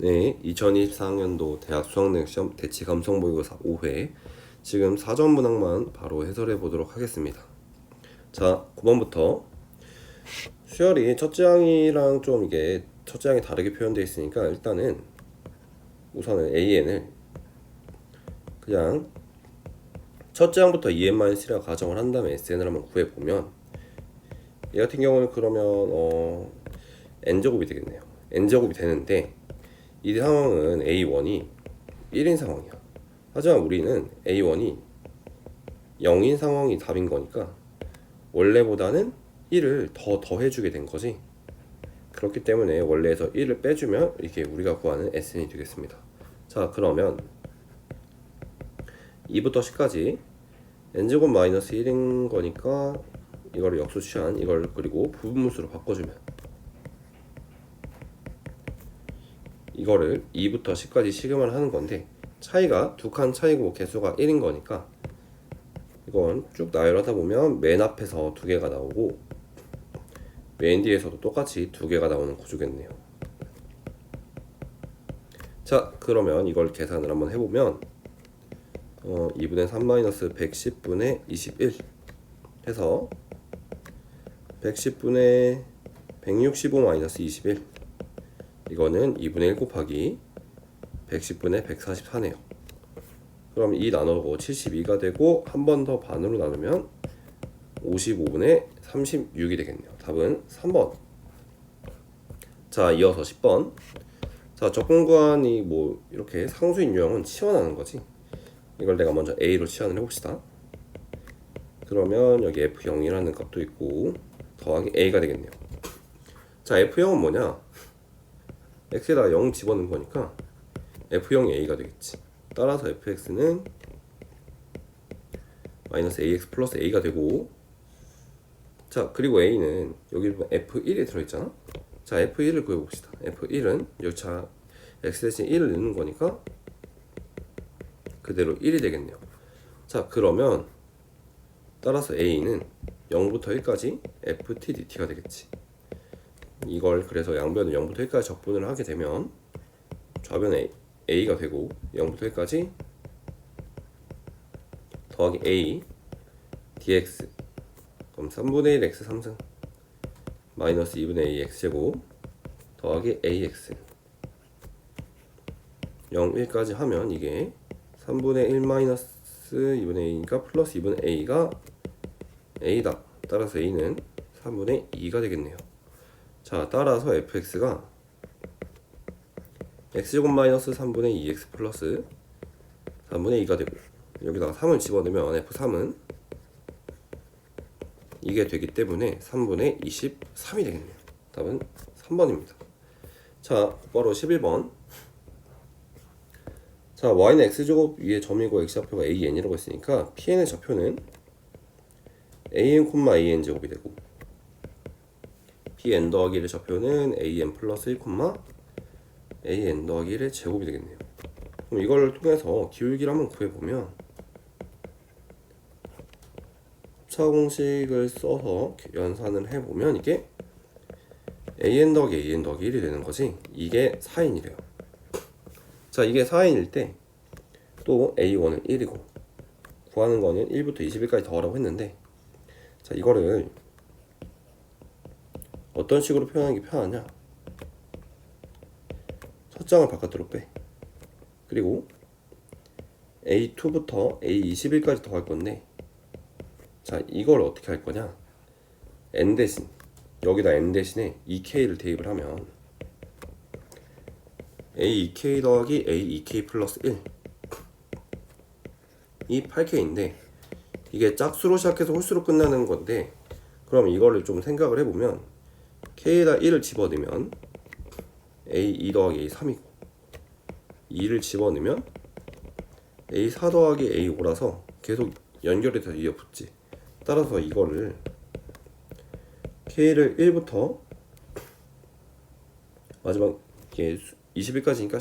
네, 2024학년도 대학 수학능력 시험 대치 감성 모의고사 5회 지금 사전 문항만 바로 해설해 보도록 하겠습니다. 자, 9번부터 수열이 첫째 항이랑 좀 이게 첫째 항이 다르게 표현되어 있으니까 일단은 우선은 AN을 그냥 첫째 항부터 2n-1이라고 가정을 한 다음에 SN을 한번 구해보면 얘 같은 경우는 그러면 n제곱이 되겠네요. n제곱이 되는데 이 상황은 A1이 1인 상황이야. 하지만 우리는 A1이 0인 상황이 답인 거니까 원래보다는 1을 더 더해주게 된 거지. 그렇기 때문에 원래에서 1을 빼주면 이게 우리가 구하는 SN이 되겠습니다. 자, 그러면 2부터 10까지 n제곱 마이너스 1인 거니까 이거를 역수 취한 이걸 그리고 부분문수로 바꿔주면 이거를 2부터 10까지 시그마를 하는 건데 차이가 두 칸 차이고 개수가 1인 거니까 이건 쭉 나열하다 보면 맨 앞에서 두 개가 나오고 맨 뒤에서도 똑같이 두 개가 나오는 구조겠네요. 자, 그러면 이걸 계산을 한번 해보면 2분의 3 마이너스 110분의 21 해서 110분의 165 마이너스 21 이거는 2분의 1 곱하기 110분의 144네요. 그럼 2 나누고 72가 되고 한 번 더 반으로 나누면 55분의 36이 되겠네요. 답은 3번. 자, 이어서 10번. 자, 적분구간이 뭐 이렇게 상수인 유형은 치환하는 거지. 이걸 내가 먼저 A로 치환을 해봅시다. 그러면 여기 F0이라는 값도 있고 더하기 A가 되겠네요. 자, F0은 뭐냐? X에다가 0 집어넣은 거니까 F0이 A가 되겠지. 따라서 fx는 마이너스 ax 플러스 a가 되고, 자, 그리고 a는 여기 보면 f1이 들어있잖아. 자, f1을 구해봅시다. f1은 여기 차 x 대신 1을 넣는 거니까 그대로 1이 되겠네요. 자, 그러면 따라서 a는 0부터 1까지 ft dt가 되겠지. 이걸 그래서 양변을 0부터 1까지 적분을 하게 되면 좌변에 a가 되고 0부터 1까지 더하기 a dx 그럼 3분의 1 x 3승 마이너스 2분의 2 x제곱 더하기 ax 0, 1까지 하면 이게 3분의 1 마이너스 2분의 2니까 플러스 2분의 a가 a다. 따라서 a는 3분의 2가 되겠네요. 자, 따라서 fx가 x제곱 마이너스 3분의 2x 플러스 3분의 2가 되고 여기다가 3을 집어넣으면 f3은 이게 되기 때문에 3분의 23이 되겠네요. 답은 3번입니다. 자, 바로 11번. 자, y는 x제곱 위에 점이고 x좌표가 an이라고 했으니까 pn의 좌표는 an, an 제곱이 되고 pn 더하기 1의 좌표는 an 플러스 1, an 더하기 1의 제곱이 되겠네요. 그럼 이걸 통해서 기울기를 한번 구해보면 합차 공식을 써서 연산을 해보면 이게 an 더하기 1이 되는 거지. 이게 4인이래요. 자, 이게 4인일 때 또 a1은 1이고 구하는 거는 1부터 21까지 더하라고 했는데, 자, 이거를 어떤 식으로 표현하는 게 편하냐? 첫 장을 바깥으로 빼. 그리고 A2부터 A21까지 더할 건데, 자, 이걸 어떻게 할 거냐? n 대신 여기다 n 대신에 2k를 대입을 하면 A2k 더하기 A2k 플러스 1 이 8k인데 이게 짝수로 시작해서 홀수로 끝나는 건데, 그럼 이거를 좀 생각을 해보면 k에다 1을 집어넣으면 A2 더하기 A3이고 2를 집어넣으면 A4 더하기 A5라서 계속 연결이 돼서 이어붙지. 따라서 이거를 k를 1부터 마지막 21까지니까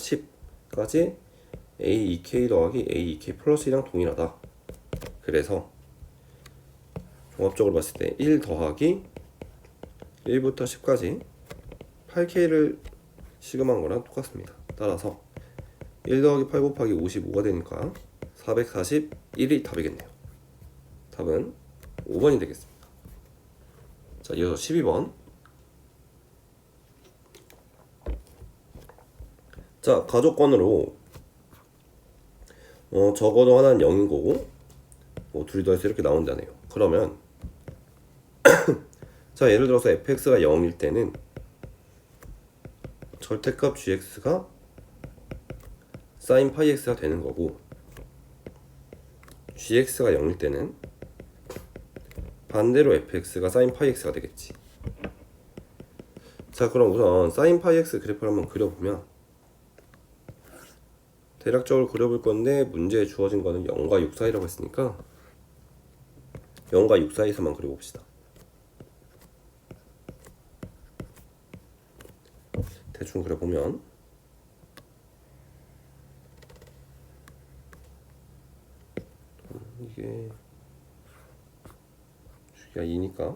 10까지 A2k 더하기 A2k 플러스 1이랑 동일하다. 그래서 종합적으로 봤을 때 1 더하기 1부터 10까지 8k를 시그마인 거랑 똑같습니다. 따라서 1 더하기 8 곱하기 55가 되니까 441이 답이겠네요. 답은 5번이 되겠습니다. 자, 이어서 12번. 자, 가족권으로 적어도 하나는 0인 거고 둘이 더해서 이렇게 나온다네요. 그러면 자, 예를 들어서 fx가 0일 때는 절대값 gx가 sin 파이 x가 되는 거고, gx가 0일 때는 반대로 fx가 sin 파이 x가 되겠지. 자, 그럼 우선 sin 파이 x 그래프를 한번 그려보면, 대략적으로 그려볼 건데 문제에 주어진 거는 0과 6 사이라고 했으니까 0과 6 사이에서만 그려봅시다. 대충 그려보면 이게 주기가 2니까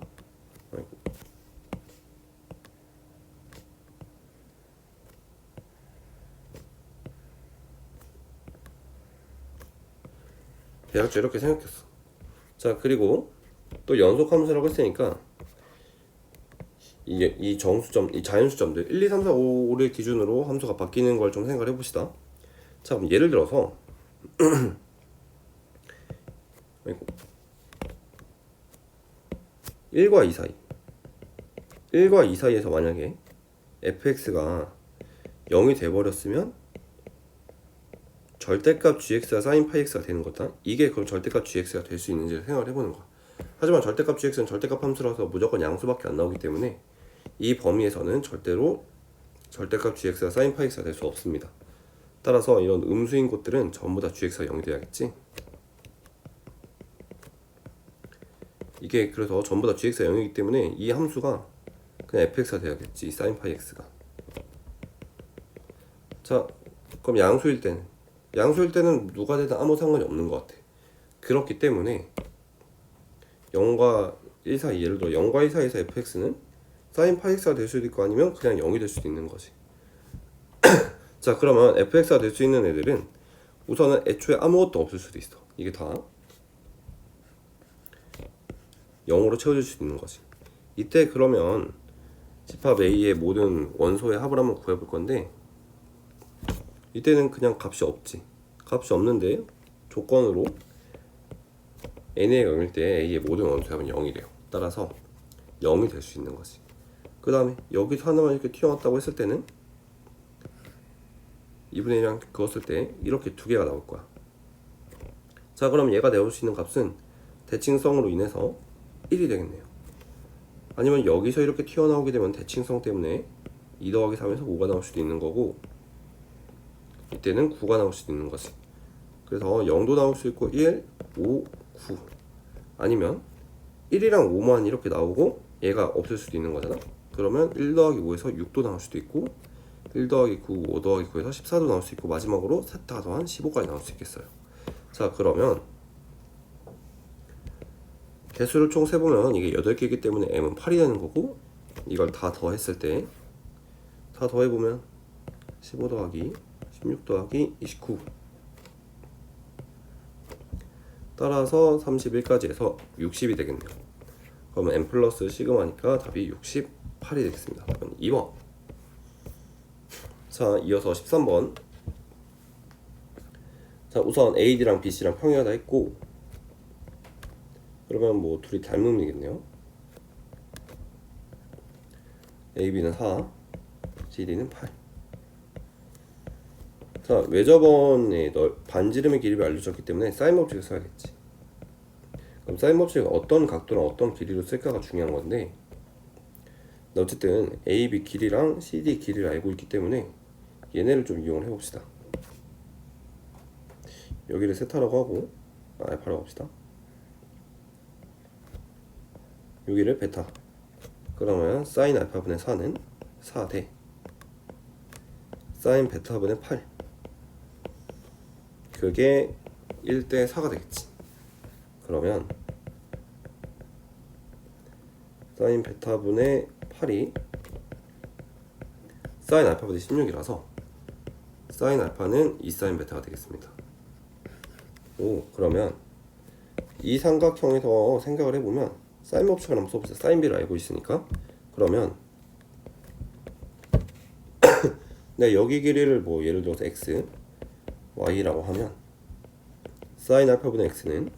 대략적으로 이렇게 생각했어. 자, 그리고 또 연속 함수라고 했으니까 이 정수점, 이 자연수점들 1, 2, 3, 4, 5를 기준으로 함수가 바뀌는 걸 좀 생각을 해봅시다. 자, 그럼 예를 들어서 1과 2 사이, 1과 2 사이에서 만약에 fx가 0이 돼버렸으면 절대값 gx가 sin 파이 x가 되는 거다. 이게 그럼 절대값 gx가 될 수 있는지 생각을 해보는 거야. 하지만 절대값 gx는 절대값 함수라서 무조건 양수밖에 안 나오기 때문에 이 범위에서는 절대로 절대값 gx가 sin 파이 x가 될 수 없습니다. 따라서 이런 음수인 곳들은 전부 다 gx가 0이 돼야겠지. 이게 그래서 전부 다 gx가 0이기 때문에 이 함수가 그냥 fx가 돼야겠지. sin 파이 x가. 자, 그럼 양수일 때는 누가 되든 아무 상관이 없는 것 같아. 그렇기 때문에 0과 1 사이, 예를 들어 0과 1 사이에서 fx는 sin 파이 x가 될 수도 있고 아니면 그냥 0이 될 수도 있는 거지. 자, 그러면 fx가 될 수 있는 애들은 우선은 애초에 아무것도 없을 수도 있어. 이게 다 0으로 채워질 수도 있는 거지. 이때 그러면 집합 A의 모든 원소의 합을 한번 구해볼 건데, 이때는 그냥 값이 없지. 값이 없는데 조건으로 n의 0일 때 A의 모든 원소의 합은 0이래요. 따라서 0이 될 수 있는 거지. 그 다음에 여기서 하나만 이렇게 튀어나왔다고 했을 때는 2분의 1이랑 그었을 때 이렇게 두 개가 나올 거야. 자, 그럼 얘가 내올 수 있는 값은 대칭성으로 인해서 1이 되겠네요. 아니면 여기서 이렇게 튀어나오게 되면 대칭성 때문에 2 더하기 3에서 5가 나올 수도 있는 거고, 이때는 9가 나올 수도 있는 거지. 그래서 0도 나올 수 있고 1, 5, 9, 아니면 1이랑 5만 이렇게 나오고 얘가 없을 수도 있는 거잖아. 그러면 1 더하기 5에서 6도 나올 수도 있고 1 더하기 9, 5 더하기 9에서 14도 나올 수 있고 마지막으로 세타 더한 15까지 나올 수 있겠어요. 자, 그러면 개수를 총 세보면 이게 8개이기 때문에 m은 8이 되는 거고, 이걸 다 더했을 때 다 더해보면 15 더하기 16 더하기 29, 따라서 31까지 해서 60이 되겠네요. 그러면 n 플러스 시그마니까 답이 68이 되겠습니다. 그럼 2번. 자, 이어서 13번. 자, 우선 AD랑 BC랑 평행하다 했고, 그러면 뭐 둘이 닮음이겠네요. AB는 4, CD는 8. 자, 왜 저번에 반지름의 길이를 알려줬기 때문에 사인 법칙을 써야겠지. 그럼 사인 법칙을 어떤 각도랑 어떤 길이로 쓸까가 중요한 건데, 어쨌든 AB 길이랑 CD 길이를 알고 있기 때문에 얘네를 좀 이용을 해봅시다. 여기를 세타라고 하고 알파라고 합시다. 여기를 베타. 그러면 사인 알파분의 4는 4대 사인 베타분의 8, 그게 1대 4가 되겠지. 그러면 사인 베타분의 8이 사인 알파분의 16이라서 사인 알파는 2 사인 베타가 되겠습니다. 오, 그러면 이 삼각형에서 생각을 해보면 사인 법칙을 한번 써보세요. 사인 B를 알고 있으니까. 그러면 내가 여기 길이를 뭐 예를 들어서 x, y라고 하면 사인 알파분의 x는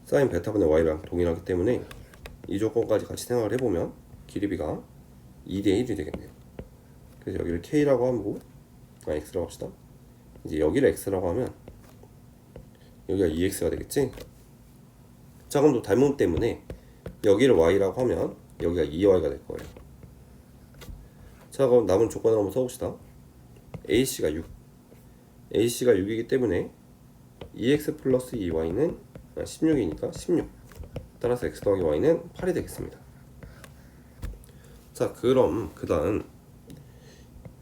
사인 베타분의 y랑 동일하기 때문에 이 조건까지 같이 생각을 해보면 길이 B가 2대 1이 되겠네요. 그래서 여기를 k라고 하고 x라고 합시다. 이제 여기를 x라고 하면 여기가 2x가 되겠지? 자, 그럼 또 닮음 때문에 여기를 y라고 하면 여기가 2y가 될 거예요. 자, 그럼 남은 조건을 한번 써봅시다. AC가 6. AC가 6이기 때문에 2x 플러스 2y는 16이니까 16. 따라서 x 더하기 y는 8이 되겠습니다. 자, 그럼 그 다음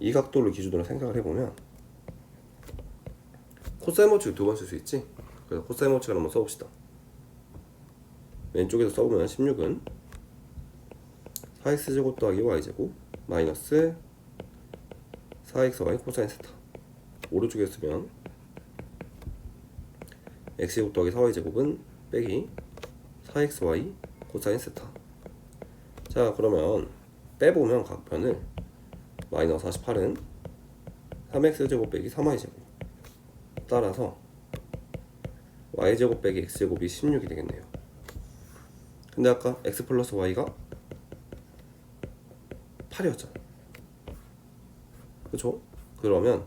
이 각도를 기준으로 생각을 해보면 코사인 법칙을 두 번 쓸 수 있지? 그래서 코사인 법칙을 한번 써봅시다. 왼쪽에서 써보면 16은 4x제곱 더하기 y제곱 마이너스 4xy 코사인 세타. 오른쪽에 쓰면 x제곱 더하기 4y제곱은 빼기 4xy 코사인 세타. 자, 그러면 빼보면 각편을 마이너스 48은 3x제곱 빼기 3y제곱. 따라서 y제곱 빼기 x제곱이 16이 되겠네요. 근데 아까 x 플러스 y가 8이었잖아. 그쵸? 그러면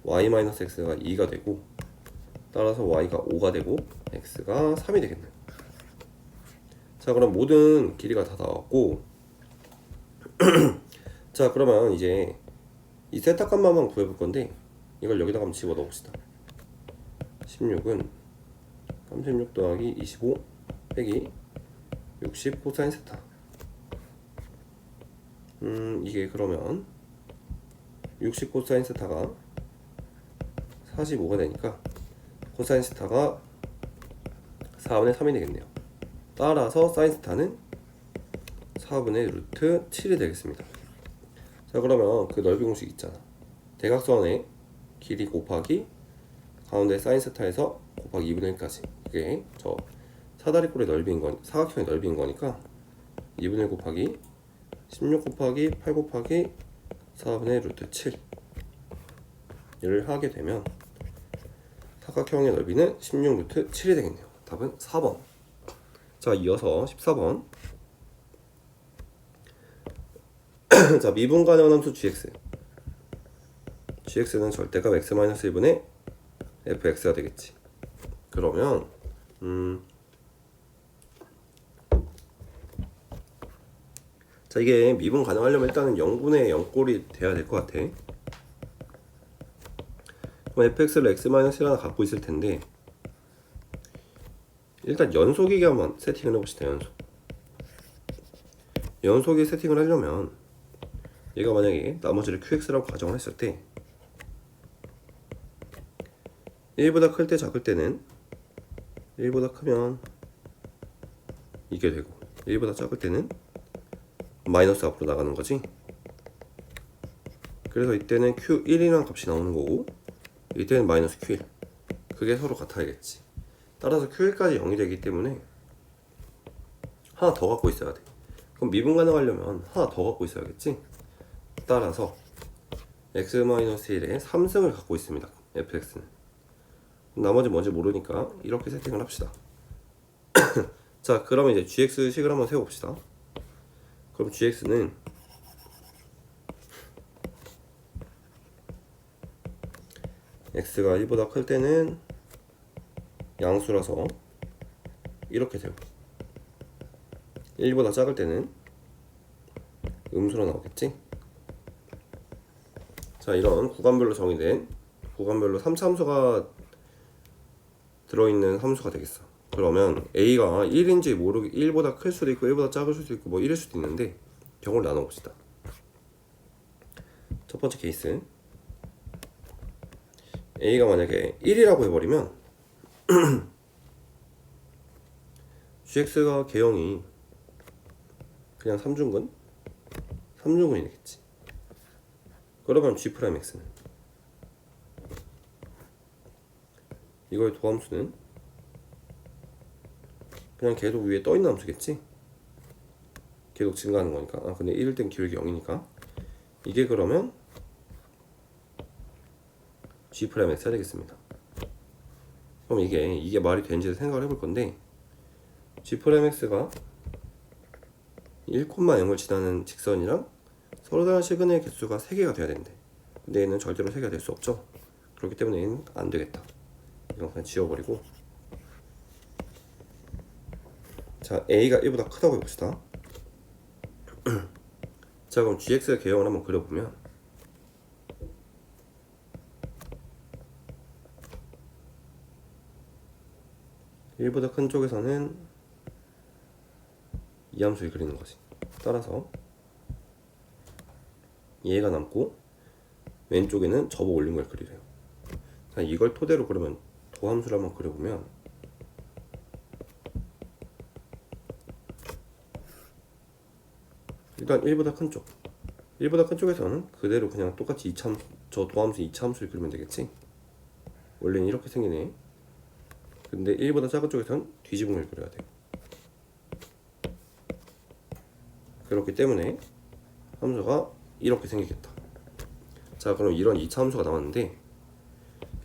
y 마이너스 x가 2가 되고 따라서 y가 5가 되고 x가 3이 되겠네요. 자, 그럼 모든 길이가 다 나왔고 자, 그러면 이제 이 세타값만 구해볼 건데 이걸 여기다가 한번 집어넣어 봅시다. 16은 36 더하기 25 빼기 60 코사인 세타. 이게 그러면 60 코사인 세타가 45가 되니까 코사인 세타가 4분의 3이 되겠네요. 따라서 사인 세타는 4분의 루트 7이 되겠습니다. 자, 그러면 그 넓이 공식 있잖아. 대각선의 길이 곱하기 가운데 사인 세타에서 곱하기 2분의 1까지. 이게 저 사다리꼴의 넓이인 거, 사각형의 넓이인 거니까 2분의 1 곱하기 16 곱하기 8 곱하기 4분의 루트 7을 하게 되면 사각형의 넓이는 16 루트 7이 되겠네요. 답은 4번. 자, 이어서 14번. 자, 미분 가능한 함수 gx. gx는 절대값 x-1분의 fx가 되겠지. 그러면 자, 이게 미분 가능하려면 일단은 0분의 0꼴이 돼야 될 것 같아. 그럼 fx를 x-1 하나 갖고 있을 텐데 일단 연속이게 한번 세팅을 해봅시다. 연속이 세팅을 하려면 얘가 만약에 나머지를 qx라고 가정을 했을 때 1보다 클 때 작을 때는 1보다 크면 이게 되고 1보다 작을 때는 마이너스 앞으로 나가는 거지. 그래서 이때는 q1이라는 값이 나오는 거고 이때는 마이너스 q1. 그게 서로 같아야겠지. 따라서 q1까지 0이 되기 때문에 하나 더 갖고 있어야 돼. 그럼 미분 가능하려면 하나 더 갖고 있어야겠지. 따라서 x-1의 3승을 갖고 있습니다. fx는. 나머지 뭔지 모르니까 이렇게 세팅을 합시다. 자, 그러면 이제 gx식을 한번 세워봅시다. 그럼 gx는 x가 1보다 클 때는 양수라서 이렇게 되고 1보다 작을 때는 음수로 나오겠지. 자, 이런 구간별로 정의된 구간별로 3차 함수가 들어있는 함수가 되겠어. 그러면 a가 1인지 모르게 1보다 클 수도 있고 1보다 작을 수도 있고 뭐 이럴 수도 있는데 경우를 나눠봅시다. 첫 번째 케이스 a가 만약에 1이라고 해버리면 gx가 개형이 그냥 3중근이 되겠지. 그러면 G'X는 이거의 도함수는 그냥 계속 위에 떠있는 함수겠지? 계속 증가하는 거니까. 아 근데 1일 땐 기울기 0이니까 이게 그러면 G'X야 되겠습니다. 그럼 이게 말이 되는지 생각을 해볼 건데, G'X가 1,0을 지나는 직선이랑 서로 다른 시그널 개수가 3개가 돼야 된대. 근데 얘는 절대로 3개가 될 수 없죠. 그렇기 때문에 얘는 안 되겠다. 이건 그냥 지워버리고, 자 A가 1보다 크다고 해봅시다. 자 그럼 GX의 개형을 한번 그려보면, (1보다) 큰 쪽에서는 이 함수를 그리는 거지. 따라서 얘가 남고 왼쪽에는 접어 올린 걸 그리래요. 자 이걸 토대로 그러면 도함수를 한번 그려보면, 일단 1보다 큰 쪽, 1보다 큰 쪽에서는 그대로 그냥 똑같이 저 도함수 2차 함수를 그리면 되겠지. 원래는 이렇게 생기네. 근데 1보다 작은 쪽에서는 뒤집은 걸 그려야 돼요. 그렇기 때문에 함수가 이렇게 생기겠다. 자 그럼 이런 2차 함수가 나왔는데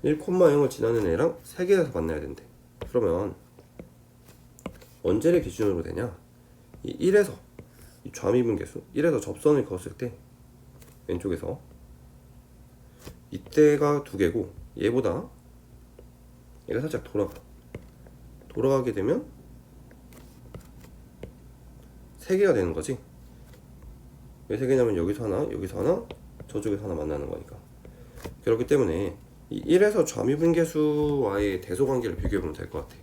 1,0을 지나는 애랑 3개에서 만나야 된대. 그러면 언제를 기준으로 되냐? 이 1에서 이 좌미분계수 1에서 접선을 그었을 때 왼쪽에서 이때가 2개고, 얘보다 얘가 살짝 돌아가게 되면 3개가 되는 거지. 왜 3개냐면 여기서 하나 저쪽에서 하나 만나는 거니까. 그렇기 때문에 이 1에서 좌미분계수와의 대소관계를 비교해보면 될 것 같아.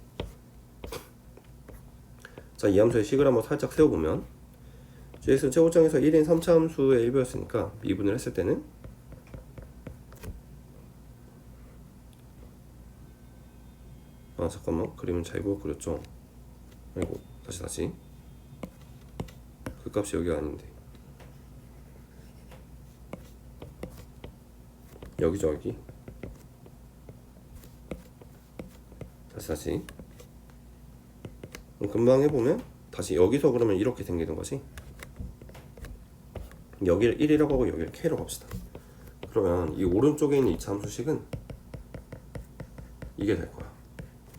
자 이 함수의 식을 한번 살짝 세워보면, GX는 최고점에서 1인 3차 함수의 일부였으니까 미분을 했을 때는 아 잠깐만, 그림은 잘못 그렸죠. 아이고 다시 그 값이 여기가 아닌데 여기죠. 여기 다시 금방 해보면 다시 여기서 그러면 이렇게 생기는 거지. 여기를 1이라고 하고 여기를 K라고 합시다. 그러면 이 오른쪽에 있는 2차 함수식은 이게 될 거야.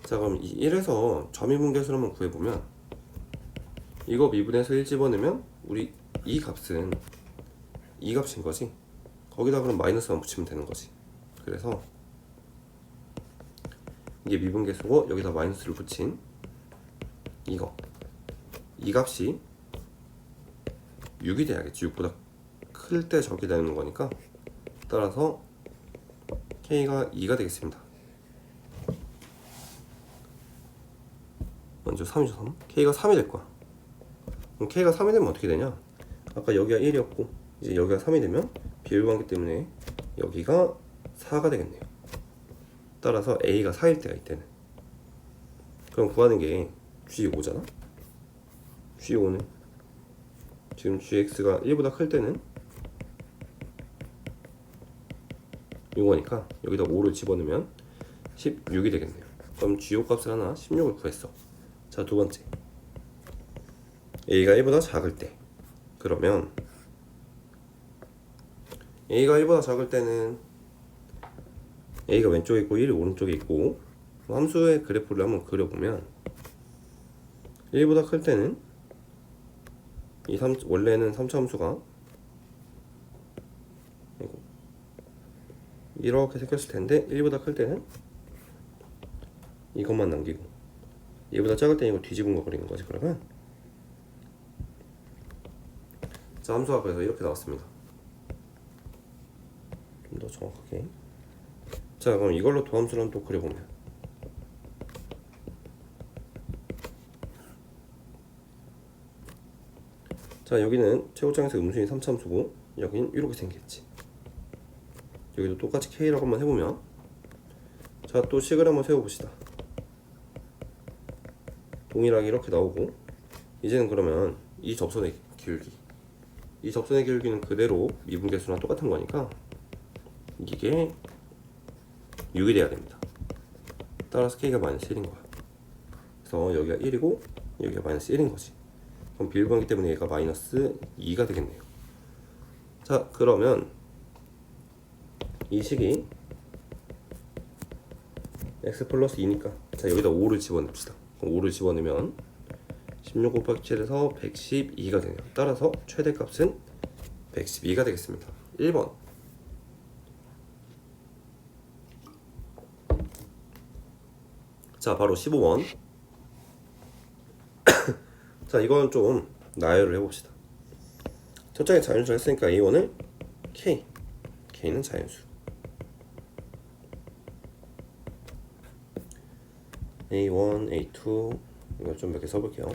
자 그럼 이 1에서 좌미분계수를 한번 구해보면, 이거 미분해서 1 집어넣으면 우리 이 값은 이 값인 거지. 거기다 그럼 마이너스만 붙이면 되는 거지. 그래서 이게 미분계수고 여기다 마이너스를 붙인 이 값이 6이 돼야겠지. 6보다 클 때 저렇게 되는 거니까. 따라서 K가 2가 되겠습니다. 먼저 3이죠. 3. K가 3이 될 거야. 그럼 K가 3이 되면 어떻게 되냐? 아까 여기가 1이었고 이제 여기가 3이 되면 비율관계 때문에 여기가 4가 되겠네요. 따라서 A가 4일 때가 이때는. 그럼 구하는 게 G5잖아? G5는 지금 GX가 1보다 클 때는 이거니까 여기다 5를 집어넣으면 16이 되겠네요. 그럼 G5 값을 하나 16을 구했어. 자 두번째, A가 1보다 작을 때. 그러면 A가 1보다 작을 때는 A가 왼쪽에 있고 1이 오른쪽에 있고, 함수의 그래프를 한번 그려보면 1보다 클 때는 원래는 3차 함수가 이렇게 생겼을 텐데 1보다 클 때는 이것만 남기고, 얘보다 작을 때는 이거 뒤집은 거 그리는 거지. 그러면 자 함수가 그래서 이렇게 나왔습니다. 좀 더 정확하게. 자 그럼 이걸로 도함수를 한번 또 그려보면, 자 여기는 최고점에서 음수인 3차 함수고 여기는 이렇게 생겼지. 여기도 똑같이 K라고 한번 해보면, 자 또 식을 한번 세워봅시다. 동일하게 이렇게 나오고, 이제는 그러면 이 접선의 길기는 그대로 미분계수랑 똑같은 거니까 이게 6이 돼야 됩니다. 따라서 K가 마이너스 1인 거야. 그래서 여기가 1이고 여기가 마이너스 1인 거지. 그럼 비일관계 때문에 얘가 마이너스 2가 되겠네요. 자, 그러면 이 식이 x 플러스 2니까 자, 여기다 5를 집어넣읍시다. 그럼 5를 집어넣으면 16 곱하기 7에서 112가 되네요. 따라서 최대값은 112가 되겠습니다. 1번. 자, 바로 15번. 자, 이건 좀 나열을 해봅시다. 첫 장에 자연수 했으니까 A1을 K, K는 자연수, A1, A2 이걸 좀 몇 개 써볼게요.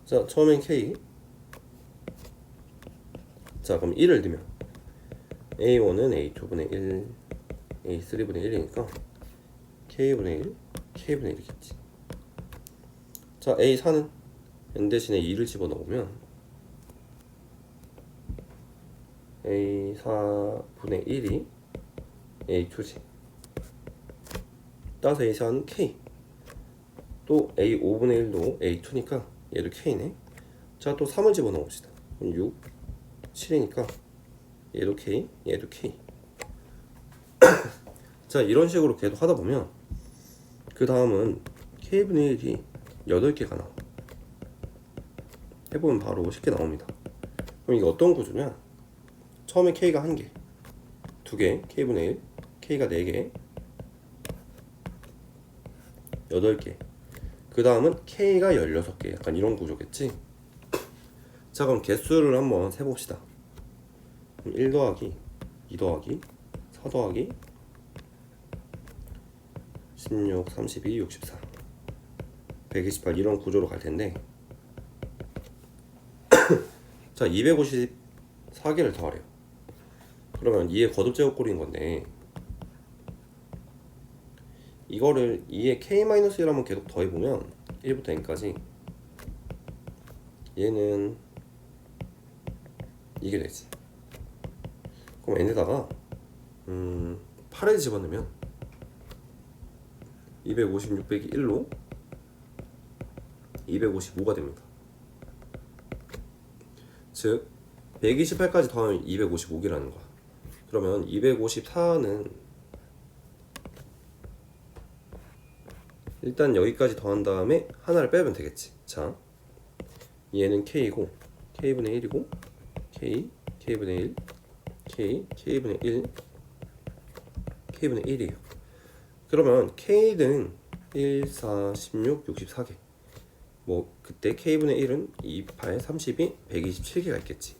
자, 처음엔 K. 자, 그럼 1을 넣으면 A1은 A2분의 1, A3분의 1이니까 K분의 1, K분의 1이겠지. 자, A4는 N 대신에 2를 집어넣으면 A4분의 1이 A2지. 따라서 A4는 K. 또 A5분의 1도 A2니까 얘를 K네. 자, 또 3을 집어넣읍시다. 그럼 6, 7이니까 얘도 K, 얘도 K. 자, 이런 식으로 계속 하다 보면 그 다음은 K분의 1이 8개가 나와. 해보면 바로 쉽게 나옵니다. 그럼 이게 어떤 구조냐? 처음에 K가 1개, 2개, K분의 1, K가 4개, 8개. 그 다음은 K가 16개. 약간 이런 구조겠지? 자, 그럼 개수를 한번 세봅시다. 1 더하기 2 더하기 4 더하기 16, 32, 64, 128 이런 구조로 갈 텐데 자, 254개를 더하래요. 그러면 2의 거듭 제곱꼴인 건데 이거를 2의 K-1을 계속 더해보면 1부터 N까지 얘는 이게 되지. 그럼 N에다가 8을 집어넣으면 256 빼기 1로 255가 됩니다. 즉 128까지 더하면 255개라는 거야. 그러면 254는 일단 여기까지 더한 다음에 하나를 빼면 되겠지. 자, 얘는 K이고 K분의 1이고 K, K분의 1, K, K분의 1, K분의 1이에요. 그러면 K는 1, 4, 16, 64개. 뭐 그때 K분의 1은 2, 8, 32, 127개가 있겠지.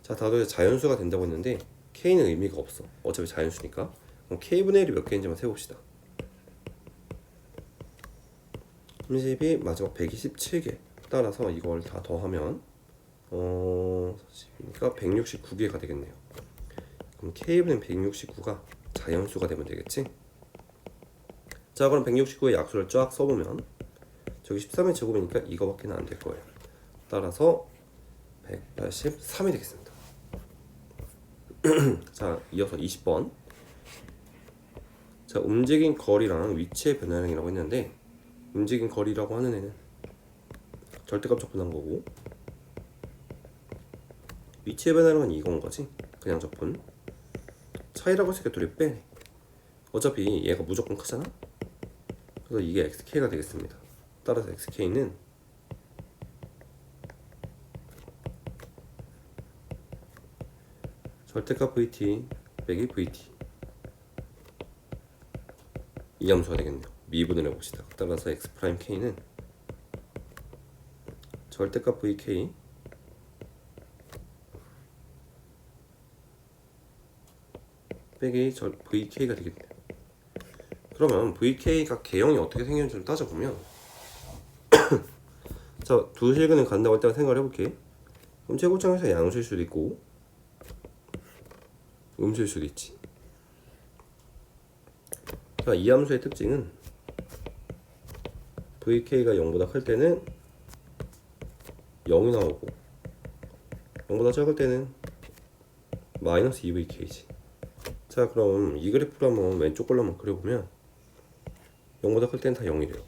자, 다들 자연수가 된다고 했는데 K는 의미가 없어. 어차피 자연수니까. 그럼 K분의 1이 몇 개인지만 세봅시다. 32, 마지막 127개. 따라서 이걸 다 더하면 40이니까 169개가 되겠네요. 그럼 K분의 169가 자연수가 되면 되겠지? 자, 그럼 169의 약수를 쫙 써보면 저기 13의 제곱이니까 이거밖에 안 될 거예요. 따라서 183이 되겠습니다. 자, 이어서 20번. 자, 움직인 거리랑 위치의 변화량이라고 했는데 움직인 거리라고 하는 애는 절대값 적분한 거고 위치의 변화량은 이건 거지. 그냥 적분. 차이라고 했으니까 둘이 빼. 어차피 얘가 무조건 크잖아. 그래서 이게 xk가 되겠습니다. 따라서 xk는 절대값 vt 빼기 vt 이 함수가 되겠네요. 미분을 해봅시다. 따라서 x'k는 절대값 vk 빼기 vk가 되겠네요. 그러면 vk가 개형이 어떻게 생겼는지를 따져보면 자, 두 실근을 간다고 일단 생각을 해볼게. 그럼 최고점에서 양수일 수도 있고 음수일 수도 있지. 자, 이 함수의 특징은 vk가 0보다 클 때는 0이 나오고 0보다 작을 때는 마이너스 2vk지. 자, 그럼 이 그래프를 한번 왼쪽 걸로 한번 그려보면 0보다 클 때는 다 0이래요.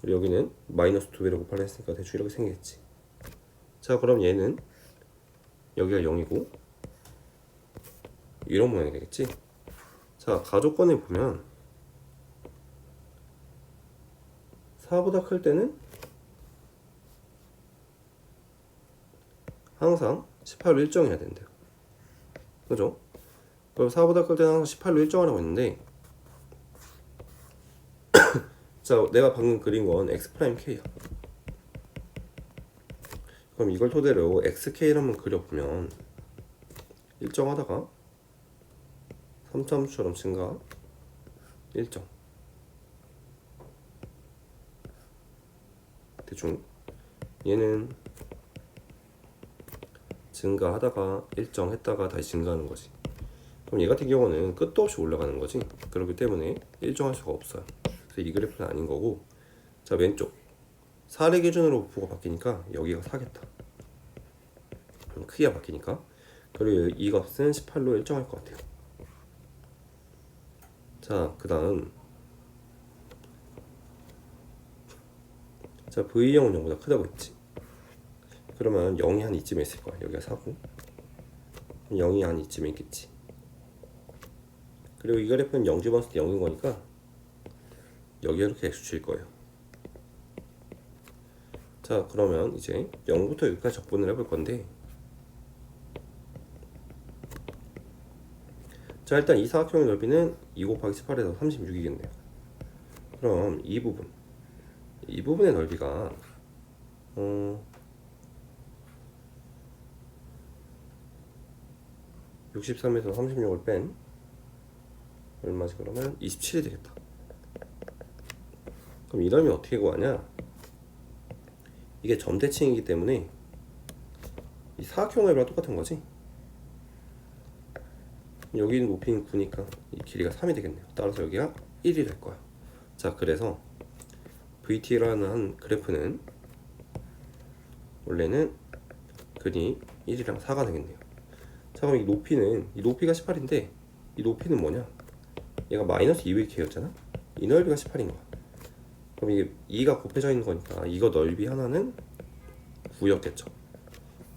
그리고 여기는 마이너스 2배로 곱하려 했으니까 대충 이렇게 생기겠지. 자, 그럼 얘는 여기가 0이고 이런 모양이 되겠지. 자, 가족권에 보면 4보다 클 때는 항상 18로 일정해야 된대요. 그죠? 그럼 4보다 클 때는 항상 18로 일정하라고 했는데 자, 내가 방금 그린 건 x'k야. 그럼 이걸 토대로 xk를 한번 그려보면 일정하다가 3차함수처럼 증가 일정 대충 얘는 증가하다가 일정했다가 다시 증가하는 거지. 그럼 얘 같은 경우는 끝도 없이 올라가는 거지. 그렇기 때문에 일정할 수가 없어요. 그래서 이 그래프는 아닌 거고. 자, 왼쪽 4를 기준으로 부호가 바뀌니까 여기가 4겠다. 그럼 크기가 바뀌니까. 그리고 이 값은 18로 일정할 것 같아요. 자, 그 다음 자, v0은 0보다 크다고 했지. 그러면 0이 한 이쯤에 있을 거야. 여기가 4고 0이 한 이쯤에 있겠지. 그리고 이 그래프는 0 집어넣을 때 0인 거니까 여기가 이렇게 x축일 거예요. 자, 그러면 이제 0부터 여기까지 적분을 해볼 건데 자, 일단 이 사각형의 넓이는 2 곱하기 18에서 36이겠네요. 그럼 이 부분의 넓이가 63에서 36을 뺀 얼마지? 그러면 27이 되겠다. 그럼 이 넓이 어떻게 구하냐? 이게 점대칭이기 때문에 이 사각형 넓이랑 똑같은 거지. 여기 높이는 9니까 이 길이가 3이 되겠네요. 따라서 여기가 1이 될 거야. 자, 그래서 VT라는 그래프는 원래는 근이 1이랑 4가 되겠네요. 자, 그럼 이 높이가 18인데 이 높이는 뭐냐? 얘가 마이너스 2vk였잖아? 이 넓이가 18인 거야. 그럼 이게 2가 곱해져 있는 거니까 이거 넓이 하나는 9였겠죠.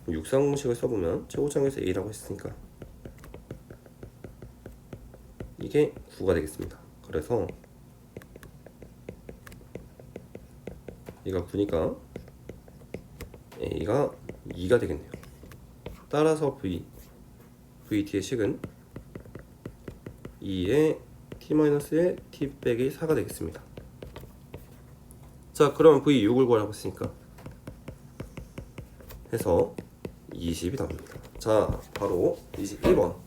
육상공식을 써보면 최고점에서 a라고 했으니까 이게 9가 되겠습니다. 그래서 얘가 9니까 a가 2가 되겠네요. 따라서 vt의 식은 2의 t-1 t 빼기 4가 되겠습니다. 자, 그러면 v6을 구하라고 했으니까 해서 20이 나옵니다. 자, 바로 21번.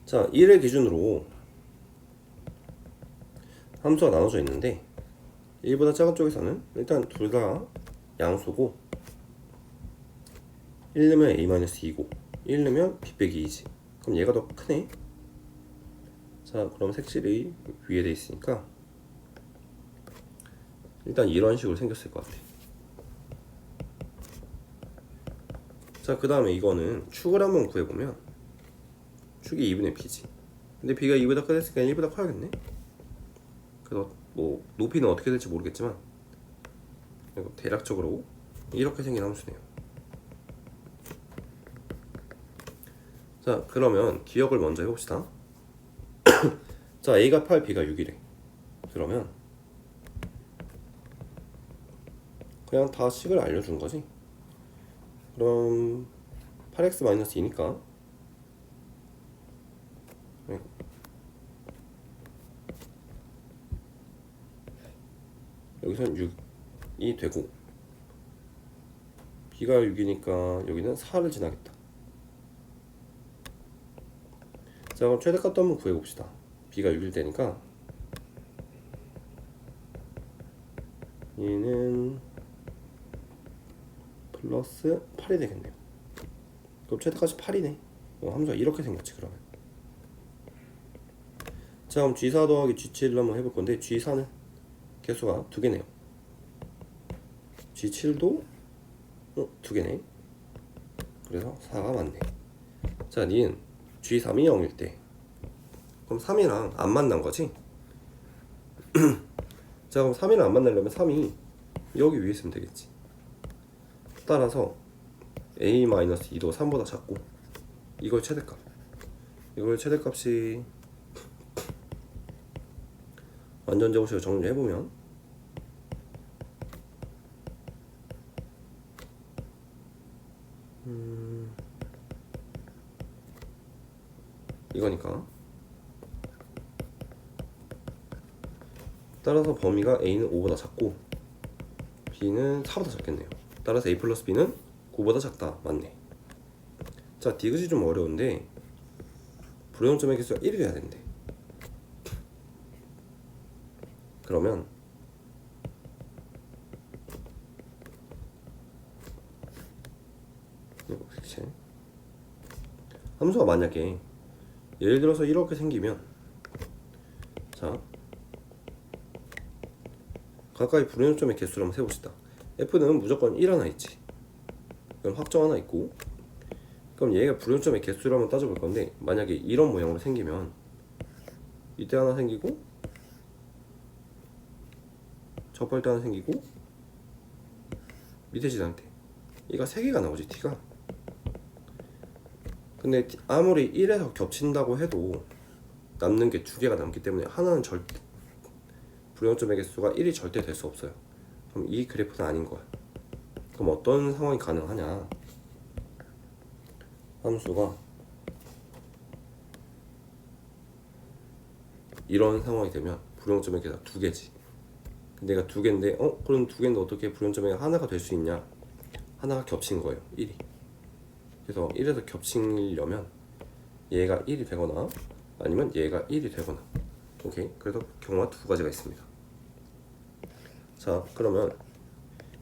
자, 1을 기준으로 함수가 나눠져 있는데 1보다 작은 쪽에서는 일단 둘 다 양수고 1 넣으면 a-2고 1 넣으면 b 빼기 2지. 그럼 얘가 더 크네. 자, 그럼 색칠이 위에 돼 있으니까 일단 이런 식으로 생겼을 것 같아. 자, 그 다음에 이거는 축을 한번 구해보면 축이 2분의 b지. 근데 b가 2보다 크겠으니까 1보다 커야겠네. 그래서 뭐 높이는 어떻게 될지 모르겠지만 대략적으로 이렇게 생긴 함수네요. 자, 그러면 기억을 먼저 해봅시다. 자, a가 8, b가 6이래. 그러면 그냥 다 식을 알려준 거지. 그럼 8x-2니까 여기선 6이 되고 b가 6이니까 여기는 4를 지나겠다. 자, 그럼 최대값도 한번 구해봅시다. b가 6일 때니까 얘는 플러스 8이 되겠네요. 그럼 최대값이 8이네. 함수가 이렇게 생겼지 그러면. 자 그럼 G4 더하기 G7을 한번 해볼 건데 G4는 개수가 2개네요. G7도 2개네. 그래서 4가 맞네. 자 니은 G3이 0일 때 그럼 3이랑 안 만난 거지? 자 그럼 3이랑 안 만나려면 3이 여기 위에 있으면 되겠지. 따라서 a-2도 3보다 작고 이걸 최대값. 이걸 최대값이 완전 제곱식으로 정리해보면 이거니까 따라서 범위가 a는 5보다 작고 b는 4보다 작겠네요. 따라서 a 플러스 b는 9보다 작다. 맞네. 자 디귿이 좀 어려운데 불연점의 개수가 1이 돼야 된대. 그러면 함수가 만약에 예를 들어서 이렇게 생기면 자 가까이 불연점의 개수를 한번 세봅시다. f는 무조건 1 하나 있지. 그럼 확정 하나 있고 그럼 얘가 불연점의 개수를 한번 따져볼 건데 만약에 이런 모양으로 생기면 이때 하나 생기고 접할 때 하나 생기고 밑에 지날 때 얘가 3개가 나오지 t가. 근데 아무리 1에서 겹친다고 해도 남는 게 2개가 남기 때문에 하나는 절대 불연점의 개수가 1이 절대 될 수 없어요. 그럼 이 그래프는 아닌 거야. 그럼 어떤 상황이 가능하냐? 함수가 이런 상황이 되면 불연점의 개수가 2개지. 내가 2개인데 그럼 2개인데 어떻게 불연점의 하나가 될 수 있냐? 하나가 겹친 거예요. 1이. 그래서 1에서 겹치려면 얘가 1이 되거나 아니면 얘가 1이 되거나. 오케이. 그래서 경우가 2가지가 있습니다. 자 그러면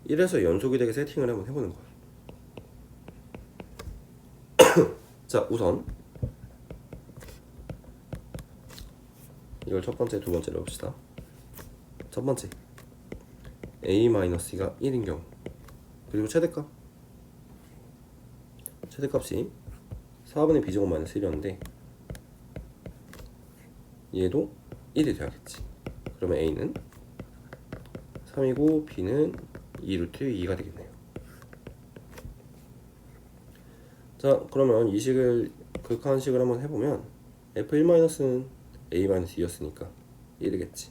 1에서 연속이 되게 세팅을 한번 해보는 거야. 자 우선 이걸 첫 번째 두 번째로 해봅시다. 첫 번째 a-2가 1인 경우 그리고 최대값이 4분의 b제곱 마이너스 1이었는데 얘도 1이 돼야겠지. 그러면 a는 3이고 b는 2 루트 2가 되겠네요. 자 그러면 이 식을 극한식을 한번 해보면 f1-는 a-2였으니까 1이겠지.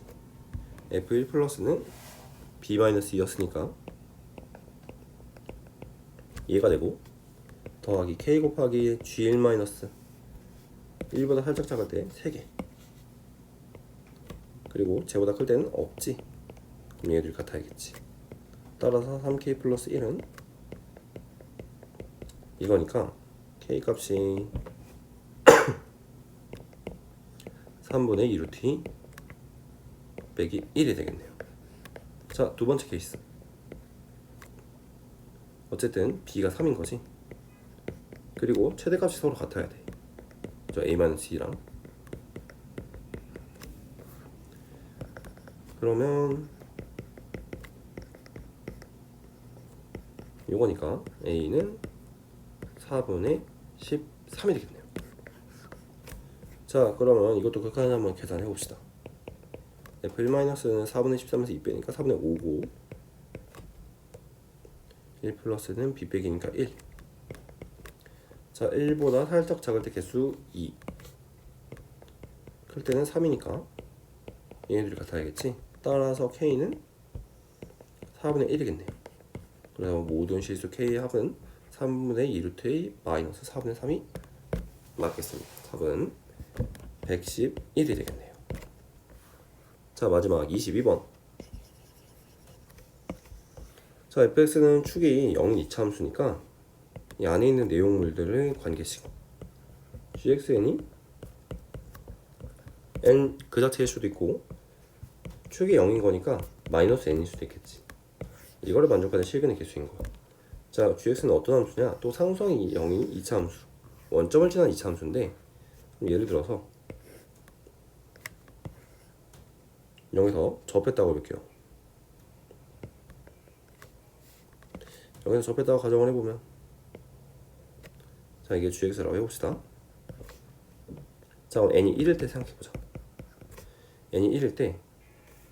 f1 플러스는 b-2였으니까 얘가 되고 더하기 k 곱하기 g1- 1보다 살짝 작을 때 3개 그리고 쟤보다 클 때는 없지. 그럼 얘들이 같아야겠지. 따라서 3k 플러스 1은 이거니까 k 값이 3분의 2 루트 2 빼기 1이 되겠네요. 자 두 번째 케이스. 어쨌든 b가 3인 거지. 그리고 최대값이 서로 같아야 돼. 저 a-c랑. 그러면 요거니까 a는 4분의 13이 되겠네요. 자 그러면 이것도 극한을 한번 계산해 봅시다. f1-는 4분의 13에서 2 빼니까 4분의 5고 1 플러스는 b 빼기니까 1. 자 1보다 살짝 작을 때 개수 2 클 때는 3이니까 얘네들이 같아야겠지. 따라서 k는 4분의 1이겠네요. 그래서 모든 실수 k의 합은 3분의 2 루트 a 마이너스 4분의 3이 맞겠습니다. 답은 111이 되겠네요. 자 마지막 22번. 자 fx는 축이 0인 2차 함수니까 이 안에 있는 내용물들의 관계식 gxn이 n 그 자체일 수도 있고 축이 0인 거니까 마이너스 n일 수도 있겠지. 이거를 만족하는 실근의 개수인 거야. 자, gx는 어떤 함수냐? 또 상수항이 0인 2차 함수, 원점을 지난 2차 함수인데, 예를 들어서 0에서 접했다고 해볼게요. 0에서 접했다고 가정을 해보면, 자, 이게 gx라고 해봅시다. 자, 그럼 n이 1일 때 생각해보자. n이 1일 때,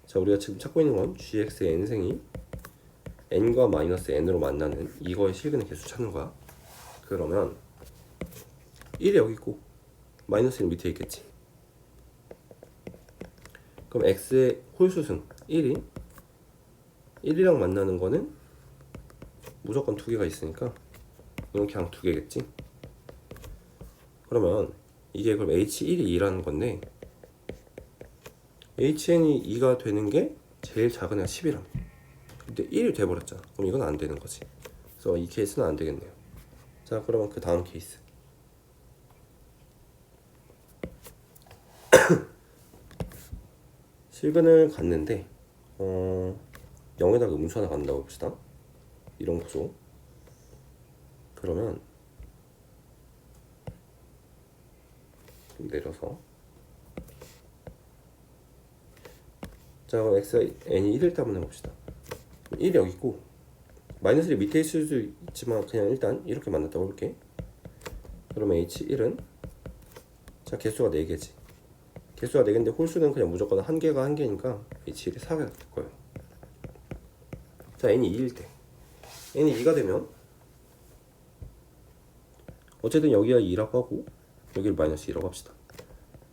자, 우리가 지금 찾고 있는 건 gx의 n승이 n과 마이너스 n으로 만나는 이거의 실근의 개수 찾는 거야. 그러면 1이 여기 있고 마이너스 1 밑에 있겠지. 그럼 x의 홀수승 1이 1이랑 만나는 거는 무조건 두 개가 있으니까 이건 그냥 두 개겠지. 그러면 이게 그럼 h1이 2라는 건데 hn이 2가 되는 게 제일 작은 애가 10이라. 근데 1이 돼버렸잖아. 그럼 이건 안 되는 거지. 그래서 이 케이스는 안 되겠네요. 자, 그러면 그 다음 케이스. 실근을 갔는데 0에다가 음수 하나 간다고 봅시다. 이런 구조. 그러면 좀 내려서, 자, 그럼 x가 n이 1일 때 한번 해봅시다. 1이 여기 있고 마이너스 1이 밑에 있을 수 있지만 그냥 일단 이렇게 만났다고 해볼게. 그러면 h1은, 자, 개수가 4개지. 개수가 4개인데 홀수는 그냥 무조건 1개가 1개니까 h1이 4가 될 거예요. 자, n이 2일 때, n이 2가 되면 어쨌든 여기가 2라고 하고 여기를 마이너스 2라고 합시다.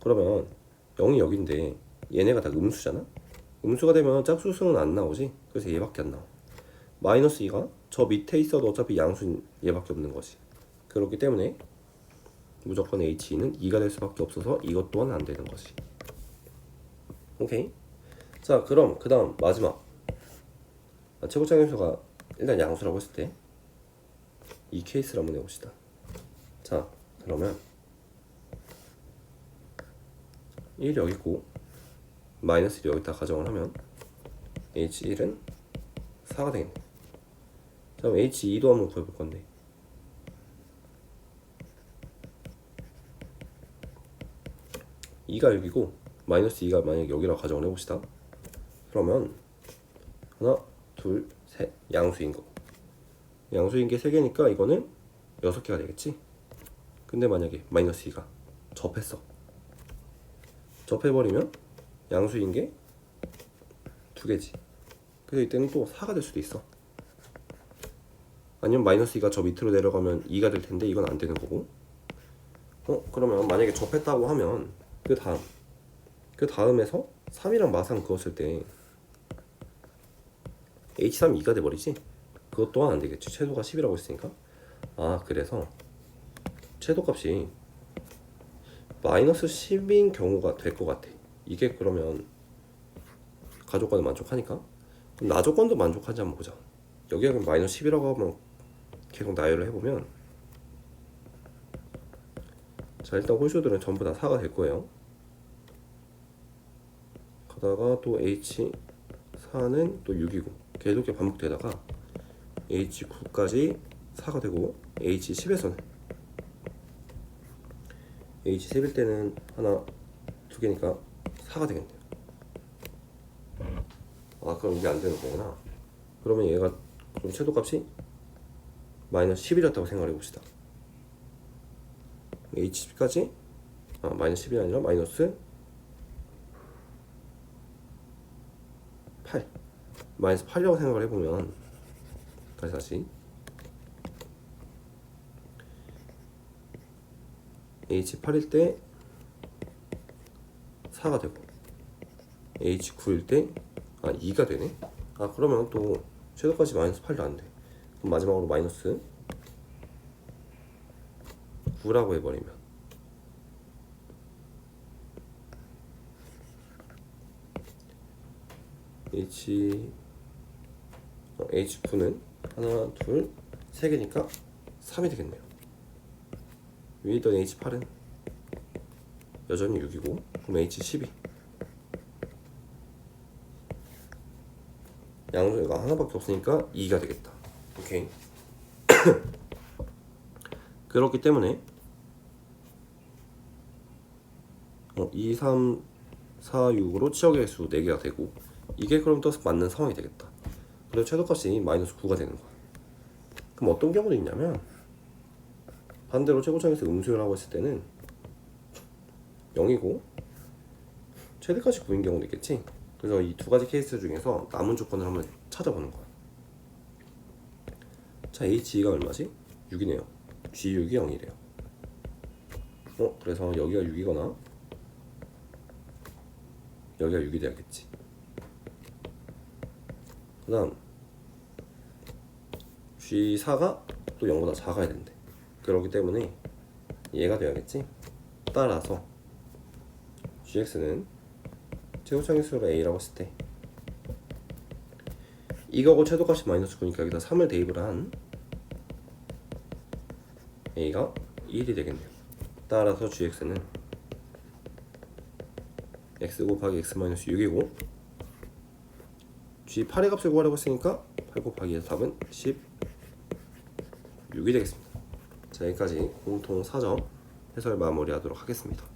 그러면 0이 여기인데 얘네가 다 음수잖아. 음수가 되면 짝수승은 안 나오지. 그래서 얘밖에 안 나와. 마이너스 2가 저 밑에 있어도 어차피 양수는 얘밖에 없는 거지. 그렇기 때문에 무조건 h2는 2가 될 수밖에 없어서 이것 또한 안 되는 거지. 오케이. 자, 그럼 그 다음 마지막, 최고차 함수가 일단 양수라고 했을 때 이 케이스를 한번 해봅시다. 자, 그러면 1이 여기 있고 마이너스 1이 여기다 가정을 하면 h1은 4가 되겠네. 자, 그럼 h2도 한번 구해볼 건데, (2가) 여기고 마이너스 2가 만약 여기라고 가정을 해봅시다. 그러면 하나, 둘, 셋, 양수인 거. 양수인 게 3개니까 이거는 6개가 되겠지. 근데 만약에 마이너스 2가 접했어. 접해버리면 양수인 게 2개지. 그래서 이때는 또 4가 될 수도 있어. 아니면 마이너스 2가 저 밑으로 내려가면 2가 될 텐데 이건 안 되는 거고. 그러면 만약에 접했다고 하면 그 다음에서 3이랑 마상 그었을 때 h3 2가 돼버리지. 그것 또한 안 되겠지. 최소가 10이라고 했으니까. 아, 그래서 최소값이 마이너스 10인 경우가 될 것 같아. 이게 그러면 가조건을 만족하니까. 그럼 나조건도 만족하지 한번 보자. 여기가 그럼 마이너스 10이라고 하면 계속 나열을 해보면, 자, 일단 홀수들은 전부 다 4가 될 거예요. 가다가 또 h4는 또 6이고 계속 이렇게 반복되다가 h9까지 4가 되고 h10에서는 h10일 때는 하나, 두 개니까 4가 되겠네요. 아, 그럼 이게 안 되는 거구나. 그러면 얘가 그럼 최소값이 마이너스 10이었다고 생각해 봅시다. h10까지 마이너스 10이 아니라 마이너스 8, 마이너스 8이라고 생각을 해보면, 다시 h8일 때 4가 되고 h9일 때 2가 되네. 그러면 또 최소까지 마이너스 8도 안 돼. 그럼 마지막으로 마이너스 9라고 해버리면 h9는 하나, 둘, 세 개니까 3이 되겠네요. 위에 있던 h8은 여전히 6이고 그럼 h12, 양수가 하나밖에 없으니까 2가 되겠다. 오케이. 그렇기 때문에 2, 3, 4, 6으로 치역의 횟수 4개가 되고 이게 그럼 또 맞는 상황이 되겠다. 그래서 최소값이 마이너스 9가 되는 거야. 그럼 어떤 경우도 있냐면 반대로 최고차에서 음수라고 했을 때는 0이고 최대값이 9인 경우도 있겠지. 그래서 이 두 가지 케이스 중에서 남은 조건을 한번 찾아보는 거야. 자, H2가 얼마지? 6이네요. G6이 0이래요. 그래서 여기가 6이거나 여기가 6이 돼야겠지. 그 다음 G4가 또 0보다 작아야 된대. 그렇기 때문에 얘가 돼야겠지. 따라서 GX는 최고차계수로 A라고 했을 때 이거고 최소값이 마이너스 9니까 여기다 3을 대입을 한 A가 1이 되겠네요. 따라서 GX는 X 곱하기 X 마이너스 6이고 G8의 값을 구하려고 했으니까 8 곱하기 2의 답은 16이 되겠습니다. 자, 여기까지 공통 4점 해설 마무리하도록 하겠습니다.